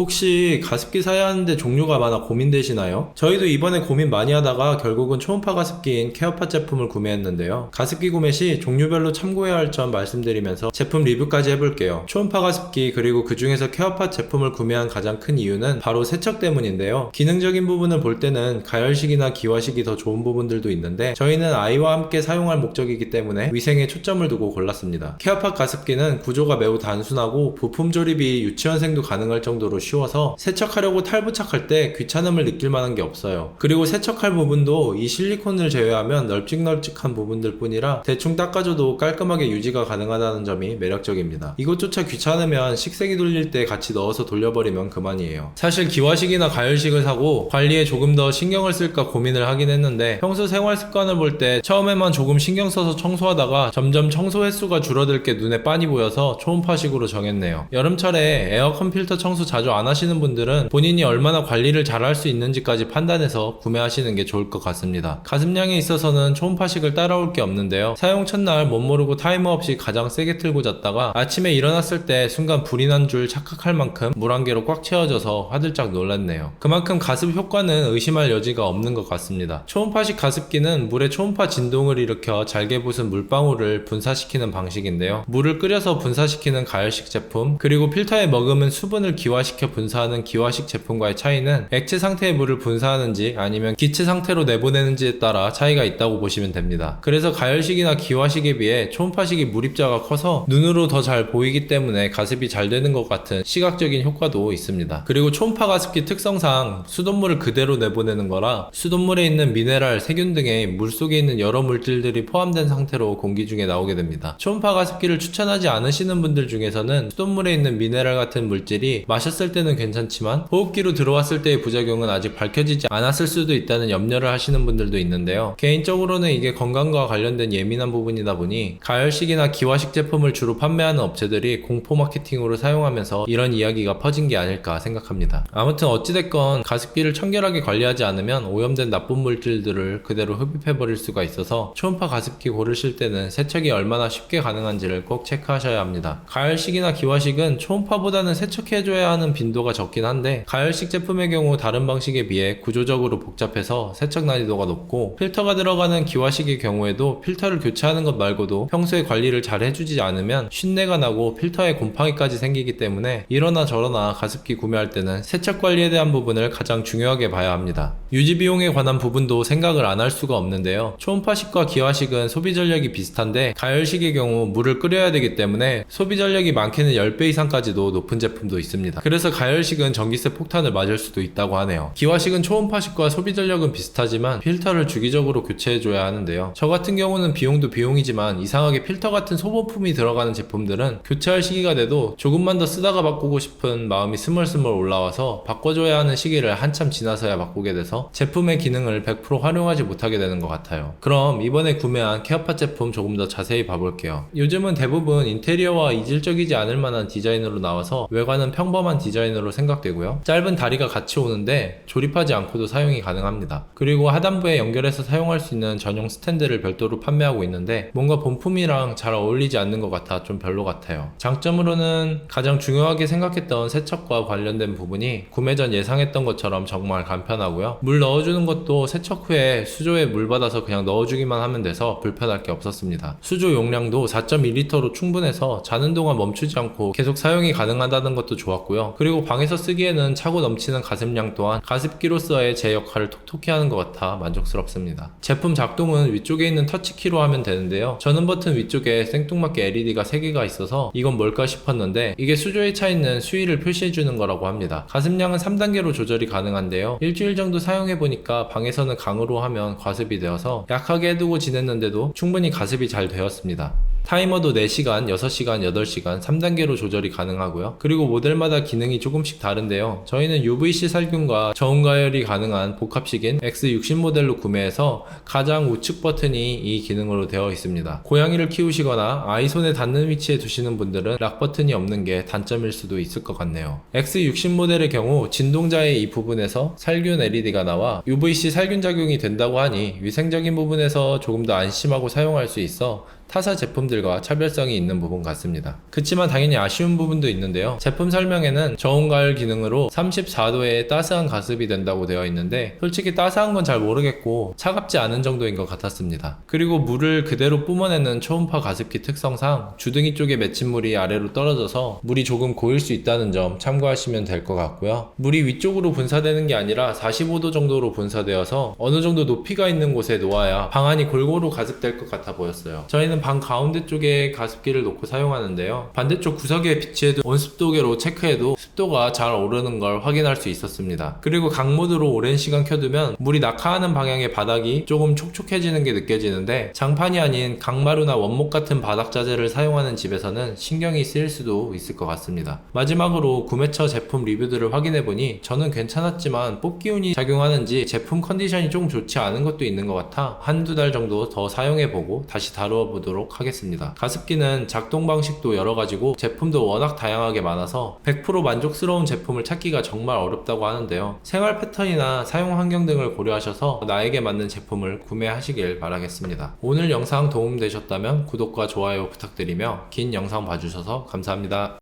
혹시 가습기 사야 하는데 종류가 많아 고민되시나요? 저희도 이번에 고민 많이 하다가 결국은 초음파 가습기인 케어팟 제품을 구매했는데요. 가습기 구매 시 종류별로 참고해야 할 점 말씀드리면서 제품 리뷰까지 해볼게요. 초음파 가습기 그리고 그 중에서 케어팟 제품을 구매한 가장 큰 이유는 바로 세척 때문인데요. 기능적인 부분을 볼 때는 가열식이나 기화식이 더 좋은 부분들도 있는데 저희는 아이와 함께 사용할 목적이기 때문에 위생에 초점을 두고 골랐습니다. 케어팟 가습기는 구조가 매우 단순하고 부품 조립이 유치원생도 가능할 정도로 쉬워서 세척하려고 탈부착할 때 귀찮음을 느낄 만한 게 없어요. 그리고 세척할 부분도 이 실리콘을 제외하면 널찍널찍한 부분들 뿐이라 대충 닦아줘도 깔끔하게 유지가 가능하다는 점이 매력적입니다. 이것조차 귀찮으면 식세기 돌릴 때 같이 넣어서 돌려버리면 그만이에요. 사실 기화식이나 가열식을 사고 관리에 조금 더 신경을 쓸까 고민을 하긴 했는데 평소 생활 습관을 볼 때 처음에만 조금 신경 써서 청소하다가 점점 청소 횟수가 줄어들 게 눈에 빤히 보여서 초음파식으로 정했네요. 여름철에 에어컨 필터 청소 자주 안 하시는 분들은 본인이 얼마나 관리를 잘 할 수 있는지까지 판단해서 구매하시는 게 좋을 것 같습니다. 가습량에 있어서는 초음파식을 따라올 게 없는데요. 사용 첫날 못 모르고 타이머 없이 가장 세게 틀고 잤다가 아침에 일어났을 때 순간 불이 난 줄 착각할 만큼 물 한 개로 꽉 채워져서 화들짝 놀랐네요. 그만큼 가습 효과는 의심할 여지가 없는 것 같습니다. 초음파식 가습기는 물에 초음파 진동을 일으켜 잘게 부순 물방울을 분사시키는 방식인데요. 물을 끓여서 분사시키는 가열식 제품, 그리고 필터에 머금은 수분을 기화시켜 분사하는 기화식 제품과의 차이는 액체 상태의 물을 분사하는지 아니면 기체 상태로 내보내는지에 따라 차이가 있다고 보시면 됩니다. 그래서 가열식이나 기화식에 비해 초음파식이 물입자가 커서 눈으로 더 잘 보이기 때문에 가습이 잘 되는 것 같은 시각적인 효과도 있습니다. 그리고 초음파 가습기 특성상 수돗물을 그대로 내보내는 거라 수돗물에 있는 미네랄, 세균 등의 물속에 있는 여러 물질들이 포함된 상태로 공기 중에 나오게 됩니다. 초음파 가습기를 추천하지 않으시는 분들 중에서는 수돗물에 있는 미네랄 같은 물질이 마셨을 때는 괜찮지만 호흡기로 들어왔을 때의 부작용은 아직 밝혀지지 않았을 수도 있다는 염려를 하시는 분들도 있는데요. 개인적으로는 이게 건강과 관련된 예민한 부분이다 보니 가열식이나 기화식 제품을 주로 판매하는 업체들이 공포 마케팅으로 사용하면서 이런 이야기가 퍼진 게 아닐까 생각합니다. 아무튼 어찌됐건 가습기를 청결하게 관리하지 않으면 오염된 나쁜 물질들을 그대로 흡입해버릴 수가 있어서 초음파 가습기 고르실 때는 세척이 얼마나 쉽게 가능한지를 꼭 체크하셔야 합니다. 가열식이나 기화식은 초음파보다는 세척해줘야 하는 빈도가 적긴 한데 가열식 제품의 경우 다른 방식에 비해 구조적으로 복잡해서 세척 난이도가 높고 필터가 들어가는 기화식의 경우에도 필터를 교체하는 것 말고도 평소에 관리를 잘 해주지 않으면 쉰내가 나고 필터에 곰팡이까지 생기기 때문에 이러나 저러나 가습기 구매할 때는 세척 관리에 대한 부분을 가장 중요하게 봐야 합니다. 유지 비용에 관한 부분도 생각을 안 할 수가 없는데요. 초음파식과 기화식은 소비 전력이 비슷한데 가열식의 경우 물을 끓여야 되기 때문에 소비 전력이 많게는 10배 이상까지도 높은 제품도 있습니다. 그래서 가열식은 전기세 폭탄을 맞을 수도 있다고 하네요. 기화식은 초음파식과 소비 전력은 비슷하지만 필터를 주기적으로 교체해줘야 하는데요. 저 같은 경우는 비용도 비용이지만 이상하게 필터 같은 소모품이 들어가는 제품들은 교체할 시기가 돼도 조금만 더 쓰다가 바꾸고 싶은 마음이 스멀스멀 올라와서 바꿔줘야 하는 시기를 한참 지나서야 바꾸게 돼서 제품의 기능을 100% 활용하지 못하게 되는 것 같아요. 그럼 이번에 구매한 케어팟 제품 조금 더 자세히 봐볼게요. 요즘은 대부분 인테리어와 이질적이지 않을 만한 디자인으로 나와서 외관은 평범한 디자인으로 생각되고요. 짧은 다리가 같이 오는데 조립하지 않고도 사용이 가능합니다. 그리고 하단부에 연결해서 사용할 수 있는 전용 스탠드를 별도로 판매하고 있는데 뭔가 본품이랑 잘 어울리지 않는 것 같아 좀 별로 같아요. 장점으로는 가장 중요하게 생각했던 세척과 관련된 부분이 구매 전 예상했던 것처럼 정말 간편하고요. 물 넣어주는 것도 세척 후에 수조에 물 받아서 그냥 넣어주기만 하면 돼서 불편할 게 없었습니다. 수조 용량도 4.2L로 충분해서 자는 동안 멈추지 않고 계속 사용이 가능하다는 것도 좋았고요. 그리고 방에서 쓰기에는 차고 넘치는 가습량 또한 가습기로서의 제 역할을 톡톡히 하는 것 같아 만족스럽습니다. 제품 작동은 위쪽에 있는 터치키로 하면 되는데요. 전원 버튼 위쪽에 생뚱맞게 LED가 3개가 있어서 이건 뭘까 싶었는데 이게 수조에 차있는 수위를 표시해주는 거라고 합니다. 가습량은 3단계로 조절이 가능한데요. 일주일 정도 사용해보니까 방에서는 강으로 하면 과습이 되어서 약하게 해두고 지냈는데도 충분히 가습이 잘 되었습니다. 타이머도 4시간, 6시간, 8시간 3단계로 조절이 가능하고요. 그리고 모델마다 기능이 조금씩 다른데요. 저희는 UVC 살균과 저온 가열이 가능한 복합식인 X60 모델로 구매해서 가장 우측 버튼이 이 기능으로 되어 있습니다. 고양이를 키우시거나 아이 손에 닿는 위치에 두시는 분들은 락 버튼이 없는 게 단점일 수도 있을 것 같네요. X60 모델의 경우 진동자의 이 부분에서 살균 LED가 나와 UVC 살균 작용이 된다고 하니 위생적인 부분에서 조금 더 안심하고 사용할 수 있어 타사 제품들과 차별성이 있는 부분 같습니다. 그치만 당연히 아쉬운 부분도 있는데요. 제품 설명에는 저온 가열 기능으로 34도의 따스한 가습이 된다고 되어 있는데 솔직히 따스한 건 잘 모르겠고 차갑지 않은 정도인 것 같았습니다. 그리고 물을 그대로 뿜어내는 초음파 가습기 특성상 주둥이 쪽에 맺힌 물이 아래로 떨어져서 물이 조금 고일 수 있다는 점 참고하시면 될 것 같고요. 물이 위쪽으로 분사되는 게 아니라 45도 정도로 분사되어서 어느 정도 높이가 있는 곳에 놓아야 방 안이 골고루 가습될 것 같아 보였어요. 저희는 방 가운데 쪽에 가습기를 놓고 사용하는데요. 반대쪽 구석에 비치해둔 온습도계로 체크해도 습도가 잘 오르는 걸 확인할 수 있었습니다. 그리고 강모드로 오랜 시간 켜두면 물이 낙하하는 방향의 바닥이 조금 촉촉해지는 게 느껴지는데 장판이 아닌 강마루나 원목 같은 바닥 자재를 사용하는 집에서는 신경이 쓰일 수도 있을 것 같습니다. 마지막으로 구매처 제품 리뷰들을 확인해보니 저는 괜찮았지만 뽑기운이 작용하는지 제품 컨디션이 좀 좋지 않은 것도 있는 것 같아 한두 달 정도 더 사용해보고 다시 다루어 보도록 하겠습니다. 가습기는 작동 방식도 여러가지고 제품도 워낙 다양하게 많아서 100% 만족스러운 제품을 찾기가 정말 어렵다고 하는데요. 생활 패턴이나 사용 환경 등을 고려하셔서 나에게 맞는 제품을 구매하시길 바라겠습니다. 오늘 영상 도움되셨다면 구독과 좋아요 부탁드리며 긴 영상 봐주셔서 감사합니다.